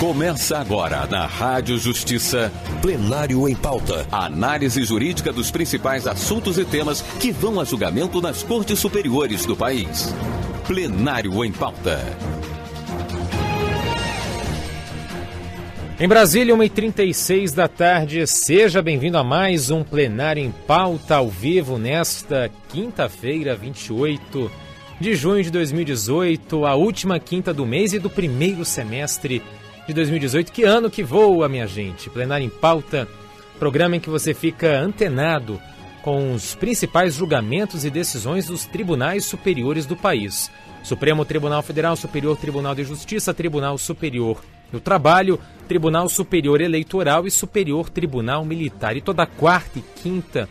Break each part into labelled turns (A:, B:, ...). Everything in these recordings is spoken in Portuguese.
A: Começa agora na Rádio Justiça, Plenário em Pauta. A análise jurídica dos principais assuntos e temas que vão a julgamento nas cortes superiores do país. Plenário em Pauta.
B: Em Brasília, 1h36 da tarde, seja bem-vindo a mais um Plenário em Pauta ao vivo nesta quinta-feira, 28 de junho de 2018, a última quinta do mês e do primeiro semestre de 2018. Que ano que voa, minha gente! Plenário em Pauta, programa em que você fica antenado com os principais julgamentos e decisões dos tribunais superiores do país. Supremo Tribunal Federal, Superior Tribunal de Justiça, Tribunal Superior do Trabalho, Tribunal Superior Eleitoral e Superior Tribunal Militar. E toda quarta e quinta,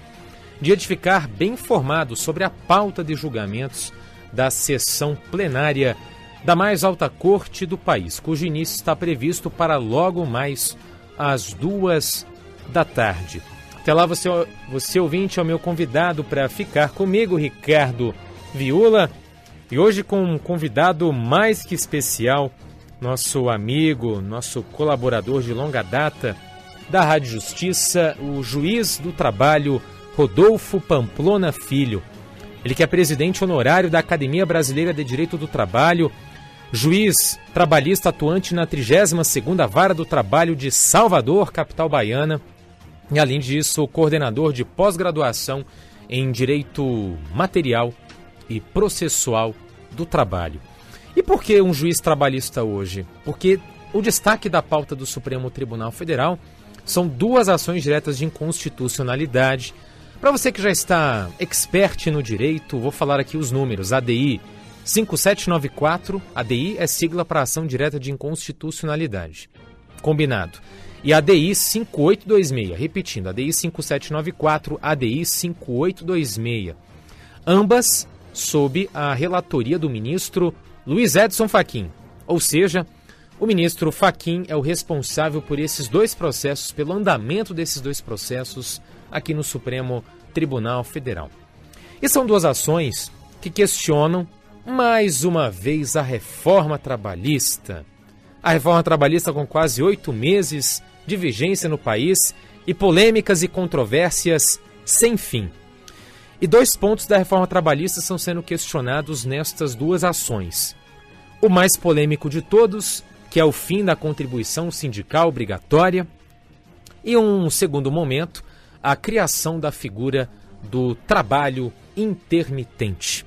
B: dia de ficar bem informado sobre a pauta de julgamentos da sessão plenária da mais alta corte do país, cujo início está previsto para logo mais às 2 da tarde. Até lá, você ouvinte, é o meu convidado para ficar comigo, Ricardo Viula, e hoje com um convidado mais que especial, nosso amigo, nosso colaborador de longa data da Rádio Justiça, o juiz do trabalho Rodolfo Pamplona Filho. Ele que é presidente honorário da Academia Brasileira de Direito do Trabalho, juiz trabalhista atuante na 32ª Vara do Trabalho de Salvador, capital baiana, e além disso, coordenador de pós-graduação em Direito Material e Processual do Trabalho. E por que um juiz trabalhista hoje? Porque o destaque da pauta do Supremo Tribunal Federal são duas ações diretas de inconstitucionalidade. Para você que já está expert no direito, vou falar aqui os números. ADI 5794, ADI é sigla para Ação Direta de Inconstitucionalidade. Combinado. E ADI 5826, repetindo, ADI 5794, ADI 5826. Ambas sob a relatoria do ministro Luiz Edson Fachin. Ou seja, o ministro Fachin é o responsável por esses dois processos, pelo andamento desses dois processos aqui no Supremo Tribunal Federal. E são duas ações que questionam mais uma vez a reforma trabalhista. A reforma trabalhista com quase 8 meses de vigência no país e polêmicas e controvérsias sem fim. E dois pontos da reforma trabalhista estão sendo questionados nestas duas ações. O mais polêmico de todos, que é o fim da contribuição sindical obrigatória, e um segundo momento, a criação da figura do trabalho intermitente.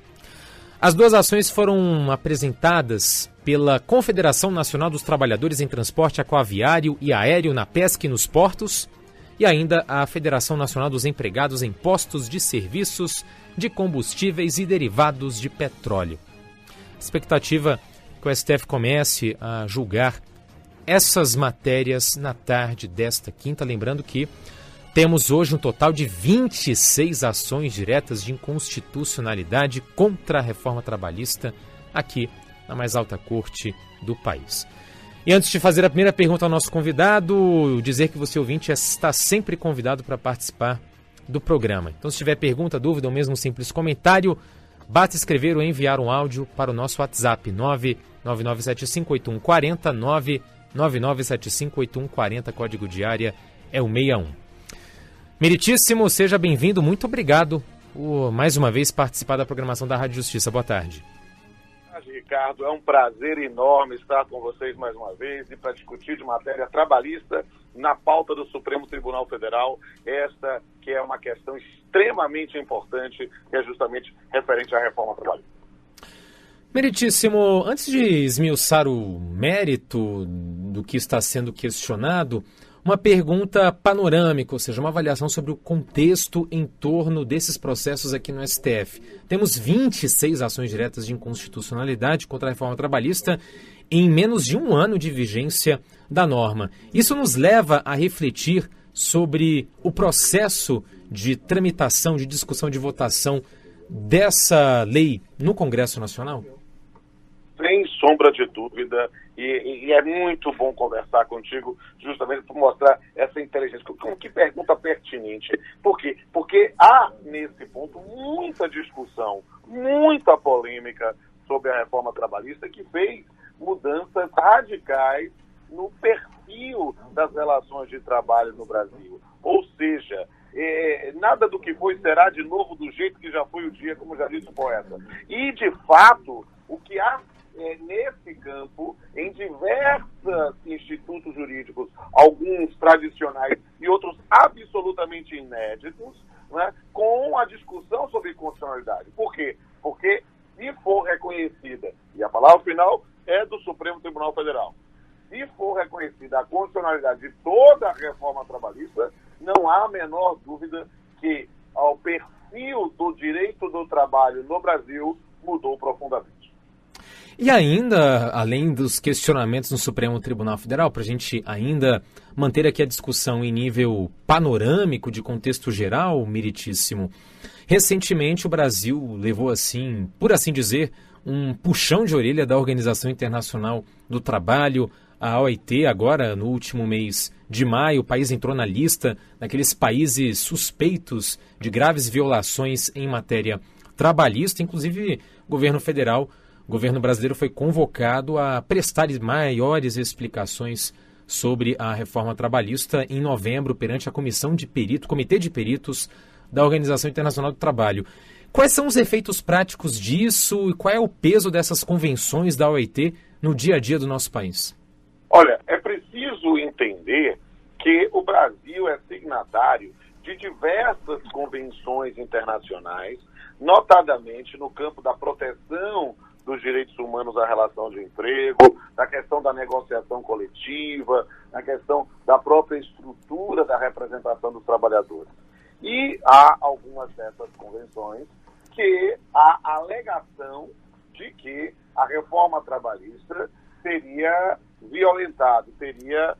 B: As duas ações foram apresentadas pela Confederação Nacional dos Trabalhadores em Transporte Aquaviário e Aéreo na Pesca e nos Portos, e ainda a Federação Nacional dos Empregados em Postos de Serviços de Combustíveis e Derivados de Petróleo. A expectativa é que o STF comece a julgar essas matérias na tarde desta quinta, lembrando que temos hoje um total de 26 ações diretas de inconstitucionalidade contra a reforma trabalhista aqui na mais alta corte do país. E antes de fazer a primeira pergunta ao nosso convidado, dizer que você, ouvinte, está sempre convidado para participar do programa. Então, se tiver pergunta, dúvida ou mesmo um simples comentário, basta escrever ou enviar um áudio para o nosso WhatsApp 999758140, 999758140, código de área é o 61. Meritíssimo, seja bem-vindo, muito obrigado por mais uma vez participar da programação da Rádio Justiça. Boa tarde.
C: Ricardo, é um prazer enorme estar com vocês mais uma vez e para discutir de matéria trabalhista na pauta do Supremo Tribunal Federal, esta que é uma questão extremamente importante, que é justamente referente à reforma trabalhista.
B: Meritíssimo, antes de esmiuçar o mérito do que está sendo questionado, uma pergunta panorâmica, ou seja, uma avaliação sobre o contexto em torno desses processos aqui no STF. Temos 26 ações diretas de inconstitucionalidade contra a reforma trabalhista em menos de um ano de vigência da norma. Isso nos leva a refletir sobre o processo de tramitação, de discussão, de votação dessa lei no Congresso Nacional?
C: Sem sombra de dúvida, e é muito bom conversar contigo justamente para mostrar essa inteligência. Que pergunta pertinente. Por quê? Porque há, nesse ponto, muita discussão, muita polêmica sobre a reforma trabalhista que fez mudanças radicais no perfil das relações de trabalho no Brasil. Ou seja, nada do que foi será de novo do jeito que já foi o dia, como já disse o poeta. E, de fato, o que há nesse campo, em diversos institutos jurídicos, alguns tradicionais e outros absolutamente inéditos, né, com a discussão sobre constitucionalidade. Por quê? Porque, se for reconhecida, e a palavra final é do Supremo Tribunal Federal, se for reconhecida a constitucionalidade de toda a reforma trabalhista, não há a menor dúvida que o perfil do direito do trabalho no Brasil mudou profundamente.
B: E ainda, além dos questionamentos no Supremo Tribunal Federal, para a gente ainda manter aqui a discussão em nível panorâmico, de contexto geral, meritíssimo, recentemente o Brasil levou, assim, por assim dizer, um puxão de orelha da Organização Internacional do Trabalho, a OIT. Agora, no último mês de maio, o país entrou na lista daqueles países suspeitos de graves violações em matéria trabalhista. Inclusive, o governo brasileiro foi convocado a prestar maiores explicações sobre a reforma trabalhista em novembro perante a Comitê de Peritos da Organização Internacional do Trabalho. Quais são os efeitos práticos disso e qual é o peso dessas convenções da OIT no dia a dia do nosso país?
C: Olha, é preciso entender que o Brasil é signatário de diversas convenções internacionais, notadamente no campo da proteção dos direitos humanos à relação de emprego, na questão da negociação coletiva, na questão da própria estrutura da representação dos trabalhadores. E há algumas dessas convenções que há a alegação de que a reforma trabalhista teria violentado, teria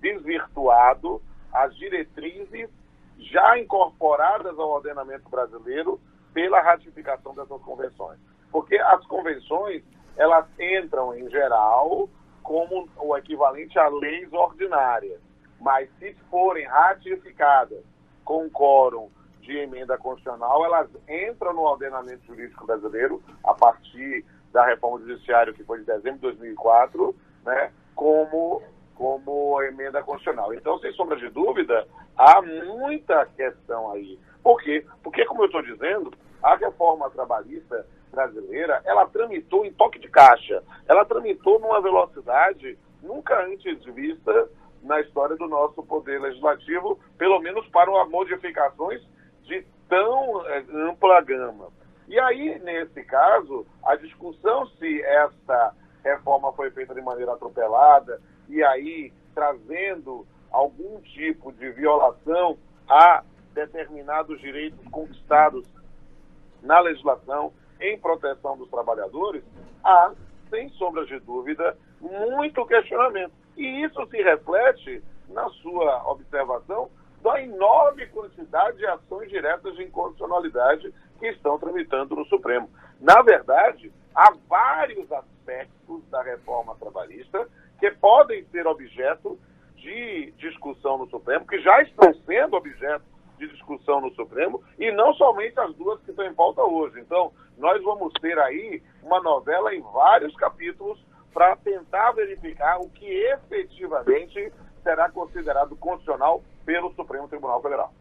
C: desvirtuado as diretrizes já incorporadas ao ordenamento brasileiro pela ratificação dessas convenções. Porque as convenções, elas entram, em geral, como o equivalente a leis ordinárias. Mas, se forem ratificadas com quórum de emenda constitucional, elas entram no ordenamento jurídico brasileiro, a partir da reforma do judiciário, que foi de dezembro de 2004, né, como emenda constitucional. Então, sem sombra de dúvida, há muita questão aí. Por quê? Porque, como eu estou dizendo, a reforma trabalhista brasileira, ela tramitou em toque de caixa. Ela tramitou numa velocidade nunca antes vista na história do nosso poder legislativo, pelo menos para modificações de tão ampla gama. E aí, nesse caso, a discussão se esta reforma foi feita de maneira atropelada e aí trazendo algum tipo de violação a determinados direitos conquistados na legislação em proteção dos trabalhadores, há, sem sombra de dúvida, muito questionamento. E isso se reflete, na sua observação, da enorme quantidade de ações diretas de inconstitucionalidade que estão tramitando no Supremo. Na verdade, há vários aspectos da reforma trabalhista que podem ser objeto de discussão no Supremo, que já estão sendo objeto de discussão no Supremo, e não somente as duas que estão em pauta hoje. Então, nós vamos ter aí uma novela em vários capítulos para tentar verificar o que efetivamente será considerado constitucional pelo Supremo Tribunal Federal.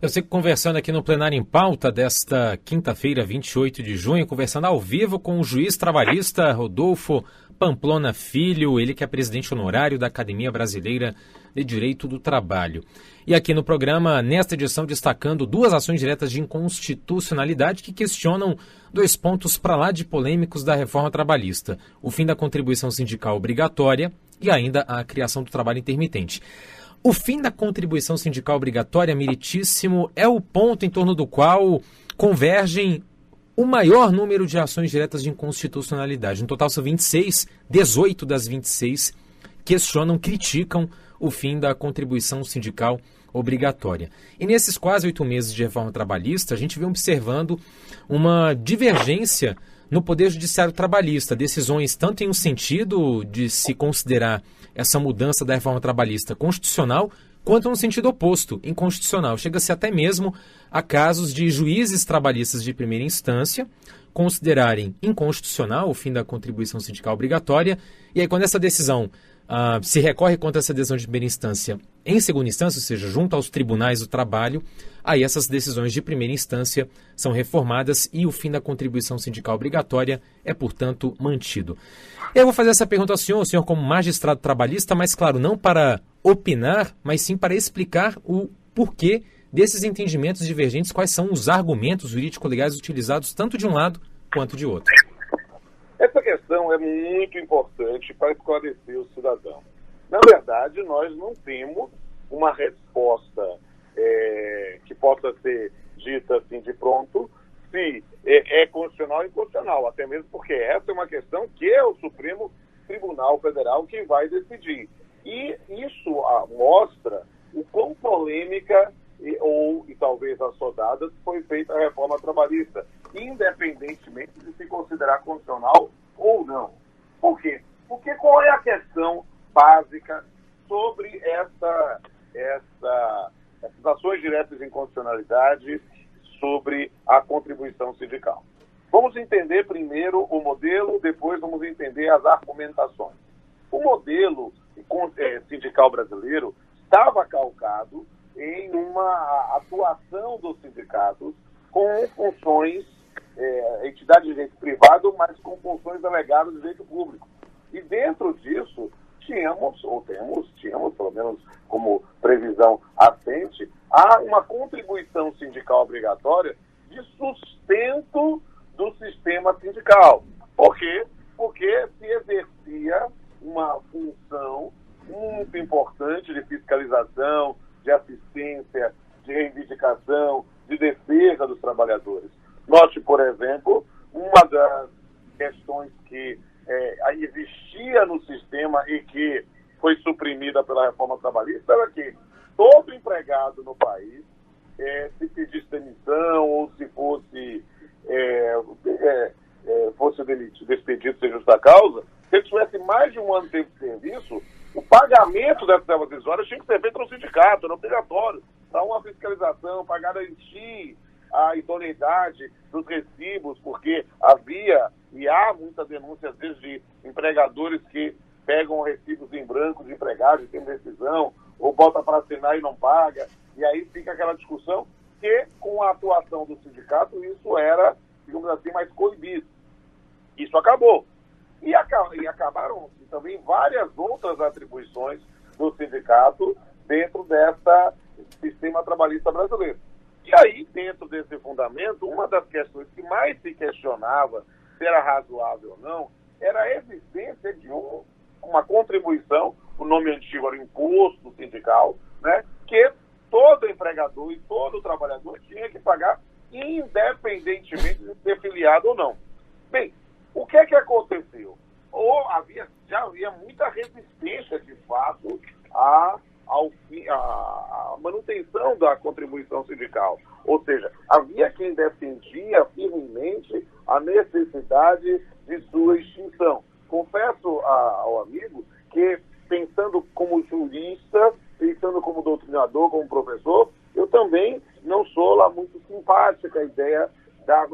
B: Eu sei que conversando aqui no Plenário em Pauta desta quinta-feira, 28 de junho, conversando ao vivo com o juiz trabalhista Rodolfo Pamplona Filho, ele que é presidente honorário da Academia Brasileira de Direito do Trabalho. E aqui no programa, nesta edição, destacando duas ações diretas de inconstitucionalidade que questionam dois pontos para lá de polêmicos da reforma trabalhista: o fim da contribuição sindical obrigatória e ainda a criação do trabalho intermitente. O fim da contribuição sindical obrigatória, meritíssimo, é o ponto em torno do qual convergem o maior número de ações diretas de inconstitucionalidade. No total são 26, 18 das 26 questionam, criticam o fim da contribuição sindical obrigatória. E nesses quase 8 meses de reforma trabalhista, a gente vem observando uma divergência no Poder Judiciário Trabalhista, decisões tanto em um sentido de se considerar essa mudança da reforma trabalhista constitucional, quanto no sentido oposto, inconstitucional. Chega-se até mesmo a casos de juízes trabalhistas de primeira instância considerarem inconstitucional o fim da contribuição sindical obrigatória, e aí quando essa decisão se recorre contra essa decisão de primeira instância em segunda instância, ou seja, junto aos tribunais do trabalho, aí essas decisões de primeira instância são reformadas e o fim da contribuição sindical obrigatória é, portanto, mantido. Eu vou fazer essa pergunta ao senhor como magistrado trabalhista, mas, claro, não para opinar, mas sim para explicar o porquê desses entendimentos divergentes, quais são os argumentos jurídico-legais utilizados tanto de um lado quanto de outro.
C: Essa questão é muito importante para esclarecer o cidadão. Na verdade, nós não temos uma resposta que possa ser dita assim de pronto, se é constitucional ou inconstitucional, até mesmo porque essa é uma questão que é o Supremo Tribunal Federal que vai decidir. E isso mostra o quão polêmica e talvez assodada foi feita a reforma trabalhista, independentemente de se considerar constitucional ou não. Por quê? Porque qual é a questão básica sobre essas ações diretas de inconstitucionalidade sobre a contribuição sindical? Vamos entender primeiro o modelo, depois vamos entender as argumentações. O modelo sindical brasileiro estava calcado em uma atuação dos sindicatos com funções, entidade de direito privado, mas com funções delegadas de direito público. E dentro disso, tínhamos, pelo menos como previsão assente, há uma contribuição sindical obrigatória de sustento do sistema sindical. Por quê? Porque se exercia uma função muito importante de fiscalização, de assistência, de reivindicação, de defesa dos trabalhadores. Note, por exemplo, uma das questões que existia no sistema e que foi suprimida pela reforma trabalhista era que todo empregado no país, se pedisse demissão ou se fosse despedido sem justa causa, se ele tivesse mais de um ano de tempo de serviço, o pagamento dessas verbas decisórias tinha que ser feito no sindicato, era obrigatório, para uma fiscalização, para garantir a idoneidade dos recibos, porque havia e há muita denúncia, às vezes, de empregadores que pegam recibos em branco de empregados, tem decisão, ou bota para assinar e não paga, e aí fica aquela discussão que, com a atuação do sindicato, isso era, digamos assim, mais coibido. Isso acabou. E acabaram também várias outras atribuições do sindicato dentro desse sistema trabalhista brasileiro. E aí, dentro desse fundamento, uma das questões que mais se questionava se era razoável ou não, era a existência de uma contribuição, o nome antigo era o imposto sindical, né, que todo empregador e todo trabalhador tinha que pagar, independentemente de ser filiado ou não. Bem, o que é que aconteceu? Já havia muita resistência, de fato, à manutenção da contribuição sindical. Ou seja, havia quem defendia firmemente a necessidade de sua extinção. Confesso ao amigo que, pensando como jurista, pensando como doutrinador, como professor, eu também não sou lá muito simpática a ideia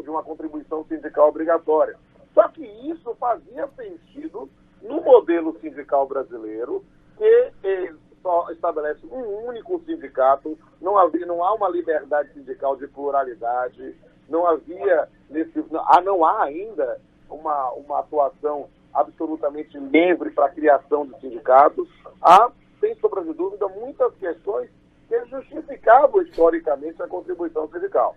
C: de uma contribuição sindical obrigatória. Só que isso fazia sentido no modelo sindical brasileiro, que só estabelece um único sindicato, não há uma liberdade sindical de pluralidade, não há ainda uma atuação absolutamente livre para a criação de sindicatos. Há, sem sombra de dúvida, muitas questões que justificavam historicamente a contribuição sindical.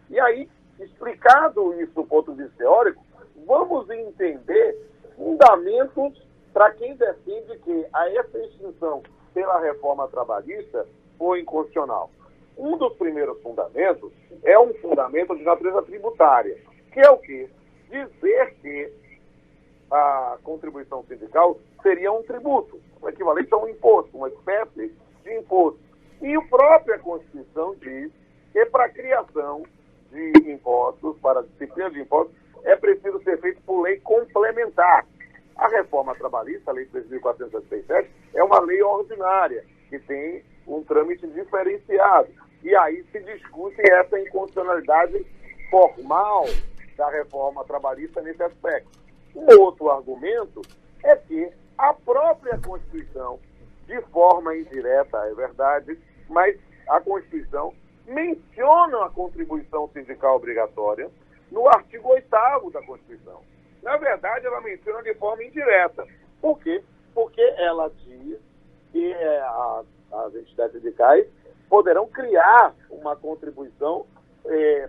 C: E aí, explicado isso do ponto de vista teórico, vamos entender fundamentos para quem defende que essa extinção pela reforma trabalhista foi inconstitucional. Um dos primeiros fundamentos é um fundamento de natureza tributária, que é o quê? Dizer que a contribuição sindical seria um tributo, o equivalente a um imposto, uma espécie de imposto. E a própria Constituição diz que para a criação de impostos, para a disciplina de impostos, é preciso ser feito por lei complementar. A reforma trabalhista, a lei 3.467, é uma lei ordinária, que tem um trâmite diferenciado. E aí se discute essa inconstitucionalidade formal da reforma trabalhista nesse aspecto. Um outro argumento é que a própria Constituição, de forma indireta, é verdade, mas a Constituição menciona a contribuição sindical obrigatória no artigo 8º da Constituição. Na verdade, ela menciona de forma indireta. Por quê? Porque ela diz que as entidades sindicais poderão criar uma contribuição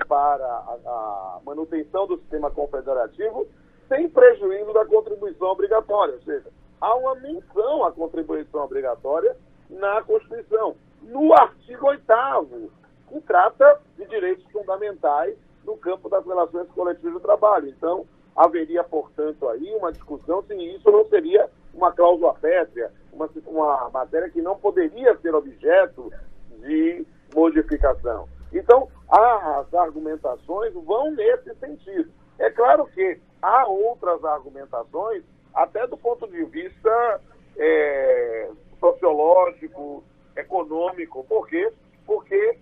C: para a manutenção do sistema confederativo sem prejuízo da contribuição obrigatória. Ou seja, há uma menção à contribuição obrigatória na Constituição, no artigo 8º, que trata de direitos fundamentais no campo das relações coletivas do trabalho. Então, haveria, portanto, aí uma discussão se isso não seria uma cláusula pétrea, uma matéria que não poderia ser objeto de modificação. Então, as argumentações vão nesse sentido. É claro que há outras argumentações, até do ponto de vista sociológico, econômico. Por quê? Porque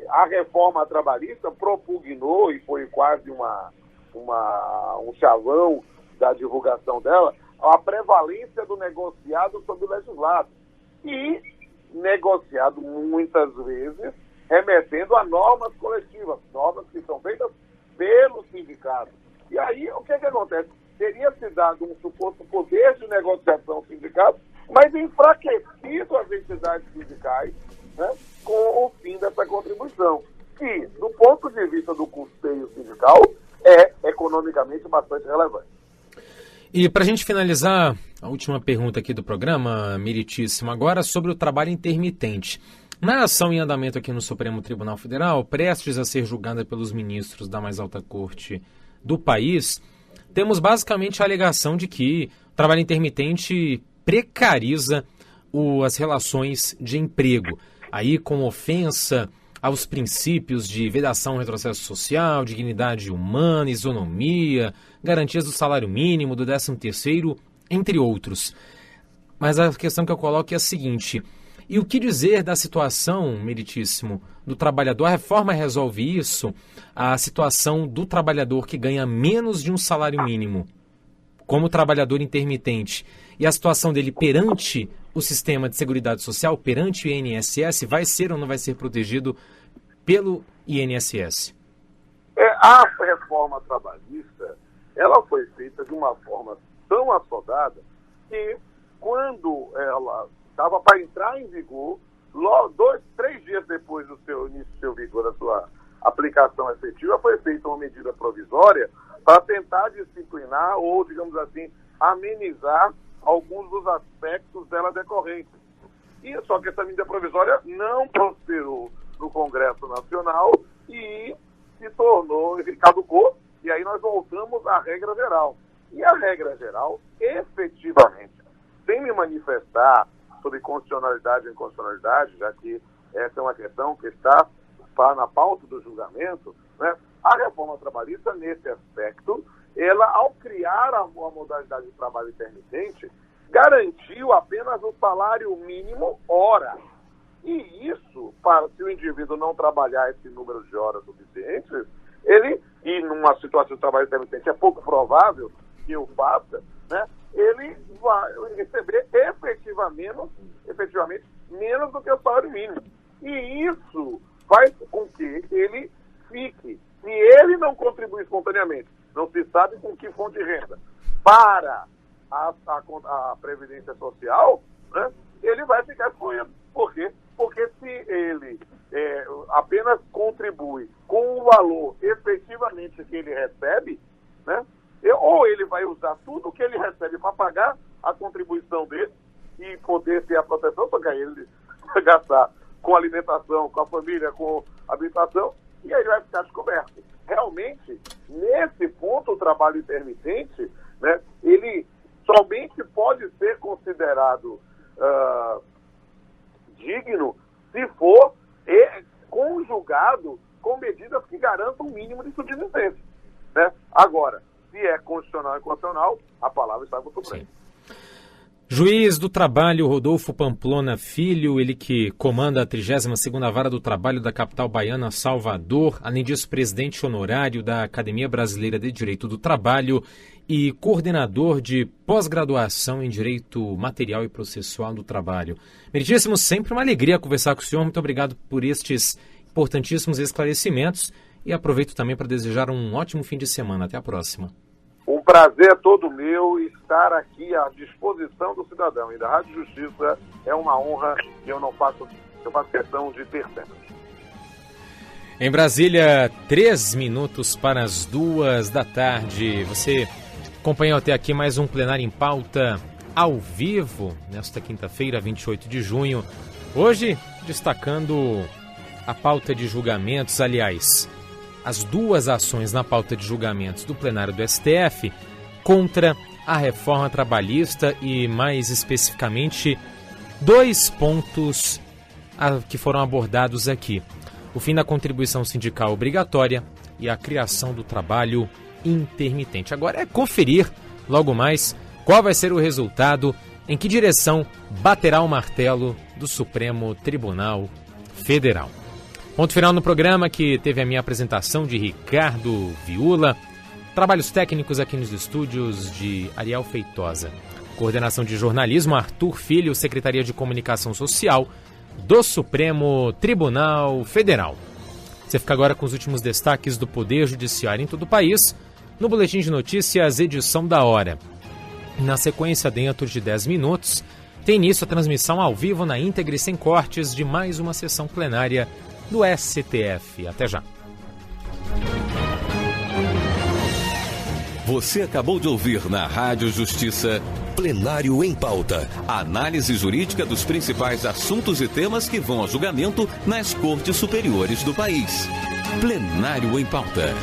C: a reforma trabalhista propugnou, e foi quase um chavão da divulgação dela, a prevalência do negociado sobre o legislado. E negociado muitas vezes remetendo a normas coletivas, normas que são feitas pelo sindicato. E aí, o que acontece? Teria se dado um suposto poder de negociação sindical, mas enfraquecido as entidades sindicais, né, com o fim dessa contribuição, que, do ponto de vista do custeio sindical, é economicamente bastante relevante.
B: E para a gente finalizar, a última pergunta aqui do programa, meritíssimo, agora sobre o trabalho intermitente. Na ação em andamento aqui no Supremo Tribunal Federal, prestes a ser julgada pelos ministros da mais alta corte do país, temos basicamente a alegação de que o trabalho intermitente precariza as relações de emprego, aí com ofensa aos princípios de vedação, retrocesso social, dignidade humana, isonomia, garantias do salário mínimo, do 13º, entre outros. Mas a questão que eu coloco é a seguinte: e o que dizer da situação, meritíssimo, do trabalhador? A reforma resolve isso? A situação do trabalhador que ganha menos de um salário mínimo, como trabalhador intermitente, e a situação dele perante o sistema de seguridade social, perante o INSS, vai ser ou não vai ser protegido pelo INSS?
C: A reforma trabalhista, ela foi feita de uma forma tão assodada que, quando ela estava para entrar em vigor, logo 2-3 dias depois do seu início do seu vigor, da sua aplicação efetiva, foi feita uma medida provisória para tentar disciplinar ou, digamos assim, amenizar alguns dos aspectos dela decorrentes. E só que essa medida provisória não prosperou no Congresso Nacional e se tornou, caducou, e aí nós voltamos à regra geral. E a regra geral, efetivamente, sem me manifestar sobre constitucionalidade ou inconstitucionalidade, já que essa é uma questão que está na pauta do julgamento, né? A reforma trabalhista, nesse aspecto, ela, ao criar a modalidade de trabalho intermitente, garantiu apenas o salário mínimo hora. E isso, se o indivíduo não trabalhar esse número de horas suficientes, e numa situação de trabalho intermitente é pouco provável que eu faça, né? Ele vai receber efetivamente menos do que o salário mínimo. E isso faz com que ele fique, se ele não contribui espontaneamente, não se sabe com que fonte de renda, para a Previdência Social, né, ele vai ficar excluído. Por quê? Porque se ele apenas contribui com o valor efetivamente que ele recebe, né, ou ele vai usar tudo que ele recebe para pagar a contribuição dele e poder ter a proteção, só que aí ele vai gastar com alimentação, com a família, com habitação, e aí ele vai ficar descoberto. Realmente, nesse ponto, o trabalho intermitente, né, ele somente pode ser considerado digno se for conjugado com medidas que garantam um mínimo de subsistência, né? Agora, se é constitucional e inconstitucional, a palavra está com o Supremo.
B: Juiz do Trabalho Rodolfo Pamplona Filho, ele que comanda a 32ª Vara do Trabalho da capital baiana, Salvador, além disso, presidente honorário da Academia Brasileira de Direito do Trabalho e coordenador de pós-graduação em Direito Material e Processual do Trabalho. Meritíssimo, sempre uma alegria conversar com o senhor. Muito obrigado por estes importantíssimos esclarecimentos e aproveito também para desejar um ótimo fim de semana. Até a próxima.
C: Um prazer todo meu estar aqui à disposição do cidadão. E da Rádio Justiça é uma honra que eu faço questão de ter sempre.
B: Em Brasília, 3 minutos para as 2 da tarde. Você acompanhou até aqui mais um Plenário em Pauta ao vivo, nesta quinta-feira, 28 de junho. Hoje, destacando a pauta de julgamentos, aliás, as 2 ações na pauta de julgamentos do plenário do STF contra a reforma trabalhista e, mais especificamente, 2 pontos que foram abordados aqui. O fim da contribuição sindical obrigatória e a criação do trabalho intermitente. Agora é conferir, logo mais, qual vai ser o resultado, em que direção baterá o martelo do Supremo Tribunal Federal. Ponto final no programa, que teve a minha apresentação de Ricardo Viula, trabalhos técnicos aqui nos estúdios de Ariel Feitosa, coordenação de jornalismo Arthur Filho, Secretaria de Comunicação Social do Supremo Tribunal Federal. Você fica agora com os últimos destaques do Poder Judiciário em todo o país, no Boletim de Notícias, edição da hora. Na sequência, dentro de 10 minutos, tem início a transmissão ao vivo na íntegra e sem cortes de mais uma sessão plenária do STF. Até já.
A: Você acabou de ouvir na Rádio Justiça Plenário em Pauta. A análise jurídica dos principais assuntos e temas que vão a julgamento nas cortes superiores do país. Plenário em Pauta.